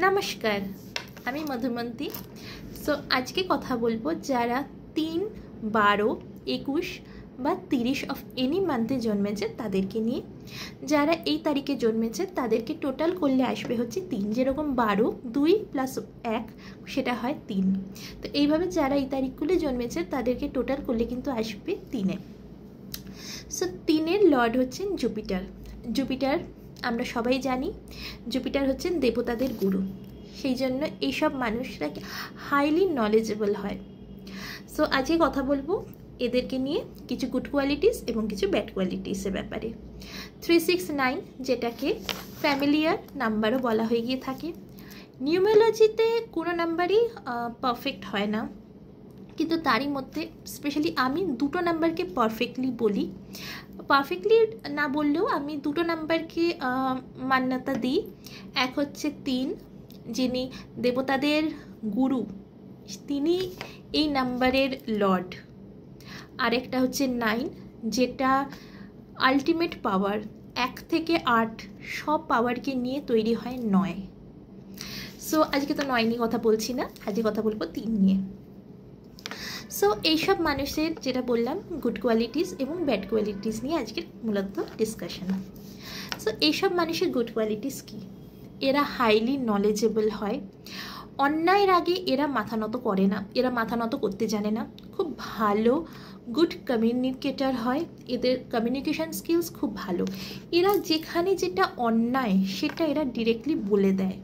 नमस्कार আমি মধুমন্তী। সো আজকে কথা বলবো যারা 3, 12, 21 বা 30 অফ এনি মান্থে জন্মেছে তাদেরকে নিয়ে। যারা এই তারিখে জন্মেছে তাদেরকে টোটাল করলে আসবে হচ্ছে 3, যেরকম 12, 2 + 1 সেটা হয় 3। তো এইভাবে যারা এই তারিখগুলো জন্মেছে তাদেরকে টোটাল করলে কিন্তু আসবে 3। সো 3-এর লর্ড হচ্ছেন জুপিটার। জুপিটার আমরা সবাই জানি জুপিটার হচ্ছেন দেবতাদের গুরু, সেই জন্য এইসব মানুষরা হাইলি নলেজেবল হয়। সো আজকে কথা বলবো এদেরকে নিয়ে কিছু গুড কোয়ালিটিস এবং কিছু ব্যাড কোয়ালিটিসের ব্যাপারে। 369 যেটাকে ফ্যামিলিয়ার নাম্বারও বলা হয়ে গিয়ে থাকে। নিউমেরোলজিতে কোনো নাম্বারই পারফেক্ট হয় না, কিন্তু তারই মধ্যে স্পেশালি আমি 2টো নাম্বারকে পারফেক্টলি বলি। পারফেক্টলি না বললেও আমি 2টো নাম্বারকে মান্যতা দিই। এক হচ্ছে 3, যিনি দেবতাদের গুরু, তিনি এই নাম্বারের লর্ড। আরেকটা হচ্ছে 9, যেটা আলটিমেট পাওয়ার, 1 থেকে 8 সব পাওয়ারকে নিয়ে তৈরি হয় 9। সো আজকে তো 9 নিয়ে কথা বলছি না, আজকে কথা বলবো 3 নিয়ে। সো এইসব মানুষের যেটা বললাম গুড কোয়ালিটিস এবং ব্যাড কোয়ালিটিস নিয়ে আজকের মূলত ডিসকাশন। সো এইসব মানুষের গুড কোয়ালিটিস কী? এরা হাইলি নলেজেবল হয়। অন্যায়ের আগে এরা মাথা নত করে না, এরা মাথা নত করতে জানে না। খুব ভালো গুড কমিউনিকেটার হয়, এদের কমিউনিকেশান স্কিলস খুব ভালো। এরা যেখানে যেটা অন্যায় সেটা এরা ডিরেক্টলি বলে দেয়।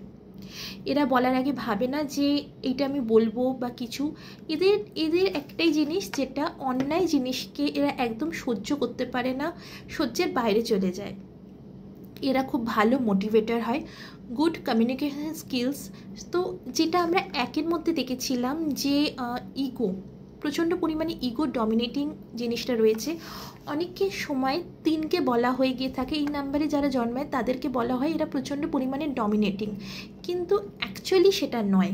এরা বলার আগে ভাবে না যে এইটা আমি বলবো বা কিছু। এদের একটাই জিনিস, যেটা অন্যায় জিনিসকে এরা একদম সহ্য করতে পারে না, সহ্যের বাইরে চলে যায়। এরা খুব ভালো মোটিভেটার হয়, গুড কমিউনিকেশন স্কিলস। তো যেটা আমরা 1-এর মধ্যে দেখেছিলাম যে ইগো, প্রচণ্ড পরিমাণে ইগো ডমিনেটিং জিনিসটা রয়েছে। অনেককে সময় 3কে বলা হয়ে গিয়ে থাকে, এই নাম্বারে যারা জন্মায় তাদেরকে বলা হয় এরা প্রচণ্ড পরিমাণে ডমিনেটিং, কিন্তু অ্যাকচুয়ালি সেটা নয়।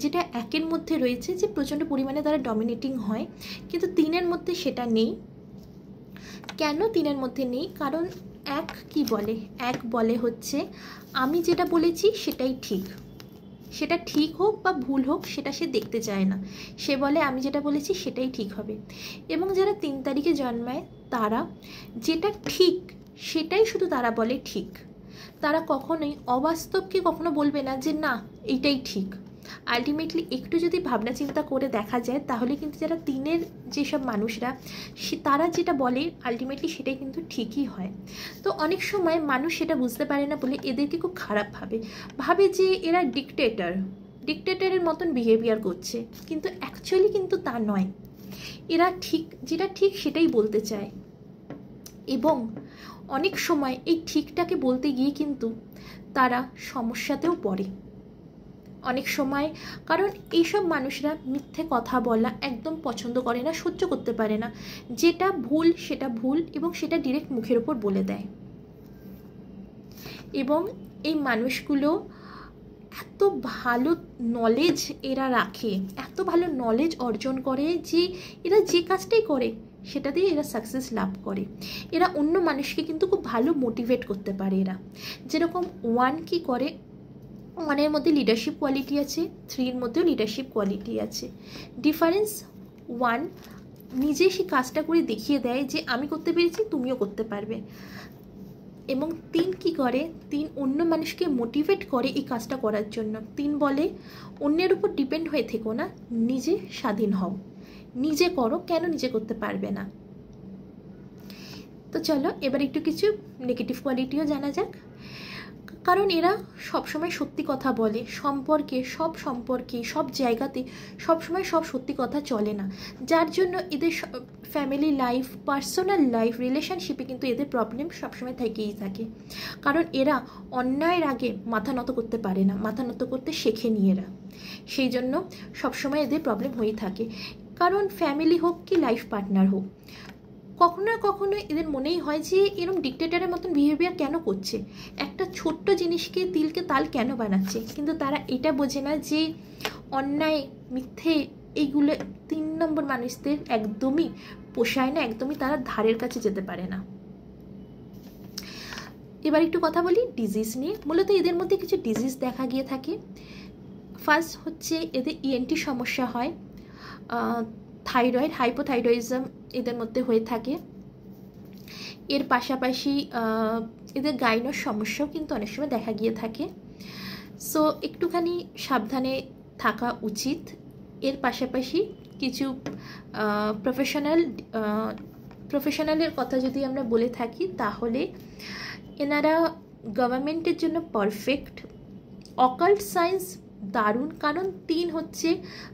যেটা 1-এর মধ্যে রয়েছে যে প্রচণ্ড পরিমাণে তারা ডমিনেটিং হয়, কিন্তু 3-এর মধ্যে সেটা নেই। কেন 3-এর মধ্যে নেই? কারণ 1 কি বলে? 1 বলে হচ্ছে আমি যেটা বলেছি সেটাই ঠিক, সেটা ঠিক হোক বা ভুল হোক সেটা সে দেখতে চায় না। সে বলে আমি যেটা বলেছি সেটাই ঠিক হবে। এবং যারা 3 তারিখে জন্মায় তারা যেটা ঠিক সেটাই শুধু তারা বলে ঠিক। তারা কখনোই অবাস্তবকে কখনো বলবে না যে না এইটাই ঠিক। আলটিমেটলি একটু যদি ভাবনা চিন্তা করে দেখা যায় তাহলে কিন্তু যারা 3-এর যেসব মানুষরা তারা যেটা বলে আলটিমেটলি সেটাই কিন্তু ঠিকই হয়। তো অনেক সময় মানুষ সেটা বুঝতে পারে না বলে এদেরকে খুব খারাপ ভাবে যে এরা ডিক্টেটরের মতন বিহেভিয়ার করছে, কিন্তু অ্যাকচুয়ালি কিন্তু তা নয়। এরা ঠিক যেটা ঠিক সেটাই বলতে চায়, এবং অনেক সময় এই ঠিকটাকে বলতে গিয়ে কিন্তু তারা সমস্যাতেও পড়ে অনেক সময়। কারণ এইসব মানুষরা মিথ্যে কথা বলা একদম পছন্দ করে না, সহ্য করতে পারে না। যেটা ভুল সেটা ভুল, এবং সেটা ডিরেক্ট মুখের ওপর বলে দেয়। এবং এই মানুষগুলো এত ভালো নলেজ এরা রাখে, এত ভালো নলেজ অর্জন করে যে এরা যে কাজটাই করে সেটাতেই এরা সাকসেস লাভ করে। এরা অন্য মানুষকে কিন্তু খুব ভালো মোটিভেট করতে পারে। এরা যেরকম 1 কি করে, 1-এর মধ্যে লিডারশিপ কোয়ালিটি আছে, 3-এর মধ্যেও লিডারশিপ কোয়ালিটি আছে। ডিফারেন্স 1 নিজে সেই কাজটা করে দেখিয়ে দেয় যে আমি করতে পেরেছি তুমিও করতে পারবে। এবং 3 কি করে, 3 অন্য মানুষকে মোটিভেট করে এই কাজটা করার জন্য। 3 বলে অন্যের উপর ডিপেন্ড হয়ে থেকো না, নিজে স্বাধীন হও, নিজে করো, কেন নিজে করতে পারবে না। তো চলো এবার একটু কিছু নেগেটিভ কোয়ালিটিও জানা যাক। কারণ এরা সবসময় সত্যি কথা বলে, সম্পর্কে সব জায়গাতে সবসময় সব সত্যি কথা চলে না, যার জন্য এদের ফ্যামিলি লাইফ, পার্সোনাল লাইফ, রিলেশনশিপে কিন্তু এদের প্রবলেম সবসময় থেকেই থাকে। কারণ এরা অন্যায়ের আগে মাথা নত করতে পারে না, মাথা নত করতে শেখেনি এরা, সেই জন্য সবসময় এদের প্রবলেম হয়েই থাকে। কারণ ফ্যামিলি হোক কি লাইফ পার্টনার হোক, কখনো না কখনো এদের মনেই হয় যে এরকম ডিক্টেটরের মতন বিহেভিয়ার কেন করছে, একটা ছোট্ট জিনিসকে তিলকে তাল কেন বানাচ্ছে। কিন্তু তারা এটা বোঝে না যে অন্যায়, মিথ্যে এইগুলো 3 নম্বর মানুষদের একদমই পোষায় না, একদমই তারা ধারের কাছে যেতে পারে না। এবার একটু কথা বলি ডিজিজ নিয়ে। মূলত এদের মধ্যে কিছু ডিজিজ দেখা গিয়ে থাকে। ফার্স্ট হচ্ছে এদের ইএনটি সমস্যা হয়, থাইরয়েড হাইপোথাইরয়েডিজম এদের মধ্যে হয়ে থাকে। এর পাশাপাশি এদের গাইনোর সমস্যাও কিন্তু অনেক সময় দেখা গিয়ে থাকে। সো একটুখানি সাবধানে থাকা উচিত। এর পাশাপাশি কিছু প্রফেশনালের কথা যদি আমরা বলে থাকি তাহলে এনারা গভর্নমেন্টের জন্য পারফেক্ট। অকাল্ট সায়েন্স দারুণ, কারণ 3 হচ্ছে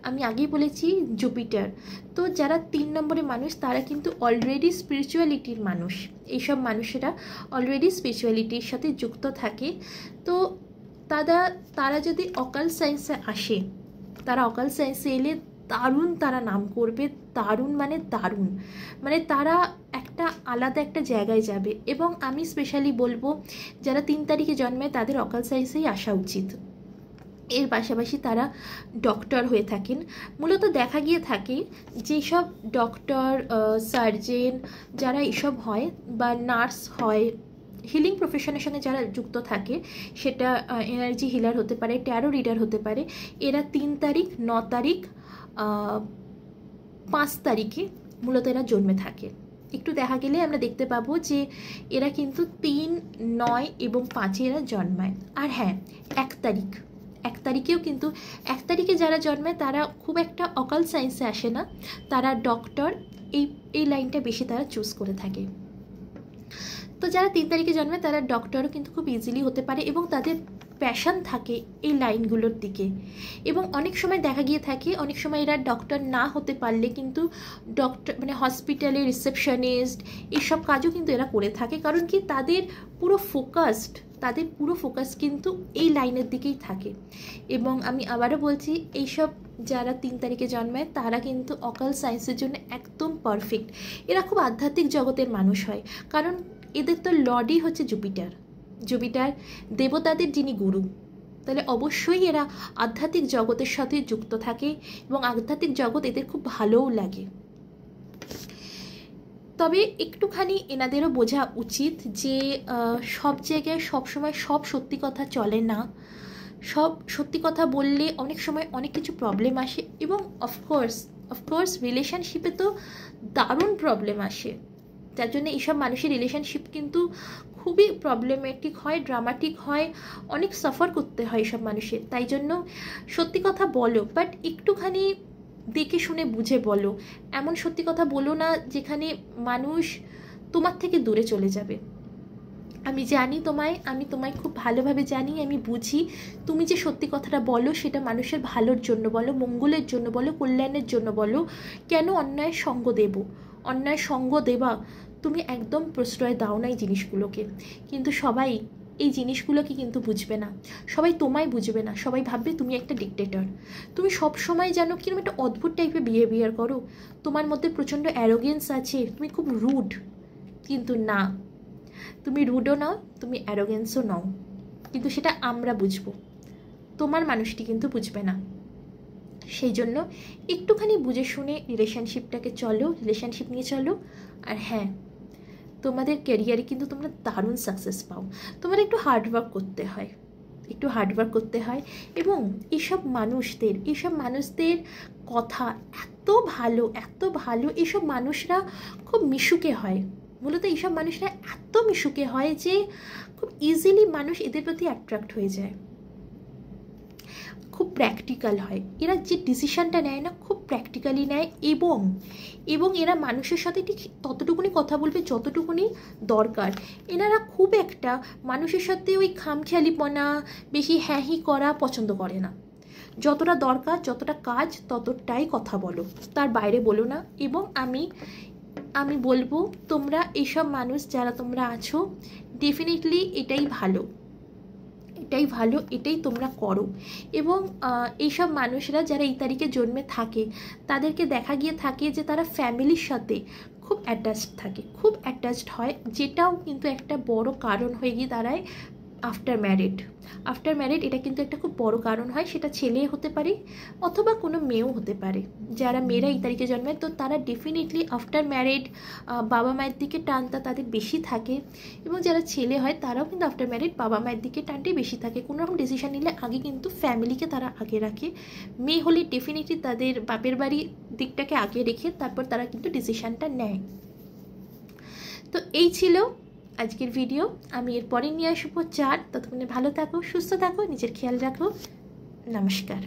আমি আগেই বলেছি জুপিটার। তো যারা 3 নম্বরের মানুষ তারা কিন্তু অলরেডি স্পিরিচুয়ালিটির মানুষ। এইসব মানুষেরা অলরেডি স্পিরিচুয়ালিটির সাথে যুক্ত থাকে। তো তারা যদি অকাল্ট সায়েন্সে আসে, তারা অকাল্ট সায়েন্সে এলে দারুণ তারা নাম করবে। দারুণ মানে তারা একটা আলাদা একটা জায়গায় যাবে। এবং আমি স্পেশালি বলবো যারা 3 তারিখে জন্মে তাদের অকাল্ট সায়েন্সেই আসা উচিত। এর পাশাপাশি তারা ডক্টর হয়ে থাকেন। মূলত দেখা গিয়ে থাকে যেসব ডক্টর, সার্জেন যারা এসব হয় বা নার্স হয়, হিলিং প্রফেশনের সঙ্গে যারা যুক্ত থাকে, সেটা এনার্জি হিলার হতে পারে, ট্যারো রিডার হতে পারে, এরা 3 তারিখ, 9 তারিখ, 5 তারিখে মূলত এরা জন্মে থাকে। একটু দেখা গেলে আমরা দেখতে পাবো যে এরা কিন্তু 3, 9 এবং 5-এ এরা জন্মায়। আর হ্যাঁ, 1 তারিখেও কিন্তু 1 তারিখে যারা জন্মায় তারা খুব একটা অকাল্ট সায়েন্সে আসে না, তারা ডক্টর এই লাইনটা বেশি তারা চুজ করে থাকে। তো যারা 3 তারিখে জন্মায় তারা ডক্টরও কিন্তু খুব ইজিলি হতে পারে এবং তাদের প্যাশন থাকে এই লাইনগুলোর দিকে। এবং অনেক সময় দেখা গিয়ে থাকে, অনেক সময় এরা ডক্টর না হতে পারলে কিন্তু ডক্টর মানে হসপিটালে রিসেপশনিস্ট এসব কাজও কিন্তু এরা করে থাকে। কারণ কি তাদের পুরো ফোকাস কিন্তু এই লাইনের দিকেই থাকে। এবং আমি আবারও বলছি, এইসব যারা 3 তারিখে জন্মায় তারা কিন্তু অকাল্ট সায়েন্সের জন্য একদম পারফেক্ট। এরা খুব আধ্যাত্মিক জগতের মানুষ হয়, কারণ এদের তো লর্ডই হচ্ছে জুপিটার দেবতাদের যিনি গুরু। তাহলে অবশ্যই এরা আধ্যাত্মিক জগতের সাথে যুক্ত থাকে এবং আধ্যাত্মিক জগৎ এদের খুব ভালোও লাগে। তবে একটুখানি এনাদেরও বোঝা উচিত যে সব জায়গায় সবসময় সব সত্যি কথা চলে না। সব সত্যি কথা বললে অনেক সময় অনেক কিছু প্রবলেম আসে এবং অফকোর্স রিলেশনশিপে তো দারুণ প্রবলেম আসে। যার জন্য এইসব মানুষের রিলেশনশিপ কিন্তু খুবই প্রবলেমেটিক হয়, ড্রামাটিক হয়, অনেক সাফার করতে হয় এইসব মানুষের। তাই জন্য সত্যি কথা বলো, বাট একটুখানি দেখে শুনে বুঝে বলো। এমন সত্যি কথা বলো না যেখানে মানুষ তোমার থেকে দূরে চলে যাবে। আমি তোমায় খুব ভালোভাবে জানি, আমি বুঝি। তুমি যে সত্যি কথাটা বলো সেটা মানুষের ভালোর জন্য বলো, মঙ্গলের জন্য বলো, কল্যাণের জন্য বলো। কেন অন্যায় সঙ্গ দেবা? তুমি একদম প্রশ্রয় দাও না এই জিনিসগুলোকে। কিন্তু সবাই এই জিনিসগুলোকে কিন্তু বুঝবে না, সবাই তোমায় বুঝবে না। সবাই ভাববে তুমি একটা ডিক্টেটর, তুমি সব সময় যেন কিরকম একটা অদ্ভুত টাইপের বিহেভিয়ার করো, তোমার মধ্যে প্রচণ্ড অ্যারোগেন্স আছে, তুমি খুব রুড। কিন্তু না, তুমি রুডও নাও, তুমি অ্যারোগেন্সও নাও, কিন্তু সেটা আমরা বুঝবো, তোমার মানুষটি কিন্তু বুঝবে না। সেই জন্য একটুখানি বুঝে শুনে রিলেশনশিপ নিয়ে চলো। আর হ্যাঁ, তোমাদের ক্যারিয়ারে কিন্তু তোমরা দারুণ সাকসেস পাও। তোমাদের একটু হার্ডওয়ার্ক করতে হয় এবং এইসব মানুষদের কথা এত ভালো। এইসব মানুষরা খুব মিশুকে হয়। মূলত এইসব মানুষরা এত মিশুকে হয় যে খুব ইজিলি মানুষ এদের প্রতি অ্যাট্রাক্ট হয়ে যায়। খুব প্র্যাকটিক্যাল হয়, এরা যে ডিসিশনটা নেয় না খুব প্র্যাকটিক্যালি নেয়। এবং এরা মানুষের সাথে ঠিক ততটুকুনি কথা বলবে যতটুকুনি দরকার। এনারা খুব একটা মানুষের সাথে ওই খামখেয়ালিপনা, বেশি হ্যাঁহি করা পছন্দ করে না। যতটা দরকার, যতটা কাজ, ততটাই কথা বলো, তার বাইরে বলো না। এবং আমি বলবো তোমরা এইসব মানুষ যারা তোমরা আছো, ডেফিনেটলি এটাই ভালো, এটাই তোমরা করো। এবং এইসব মানুষরা যারা এই তারিখে জন্মে থাকে তাদেরকে দেখা গিয়ে থাকে যে তারা ফ্যামিলির সাথে খুব অ্যাটাচড হয়, যেটাও কিন্তু একটা বড় কারণ হয়ে গিয়ে দাঁড়ায় আফটার ম্যারিড এটা কিন্তু একটা খুব বড় কারণ হয়। সেটা ছেলে হতে পারে অথবা কোনো মেয়েও হতে পারে। যারা মেয়েরা এই তারিখে জন্মায় তো তারা ডেফিনেটলি আফটার ম্যারিড বাবা মায়ের দিকে টানটা তাদের বেশি থাকে, এবং যারা ছেলে হয় তারাও কিন্তু আফটার ম্যারিড বাবা মায়ের দিকে টানটাই বেশি থাকে। কোনো রকম ডিসিশন নিলে আগে কিন্তু ফ্যামিলিকে তারা আগে রাখে। মেয়ে হলে ডেফিনেটলি তাদের বাপের বাড়ির দিকটাকে আগে রেখে তারপর তারা কিন্তু ডিসিশানটা নেয়। তো এই ছিল আজকের ভিডিও। আমি এরপরে নিয়ে আসবো 4। ততক্ষণে ভালো থাকো, সুস্থ থাকো, নিজের খেয়াল রাখো। নমস্কার।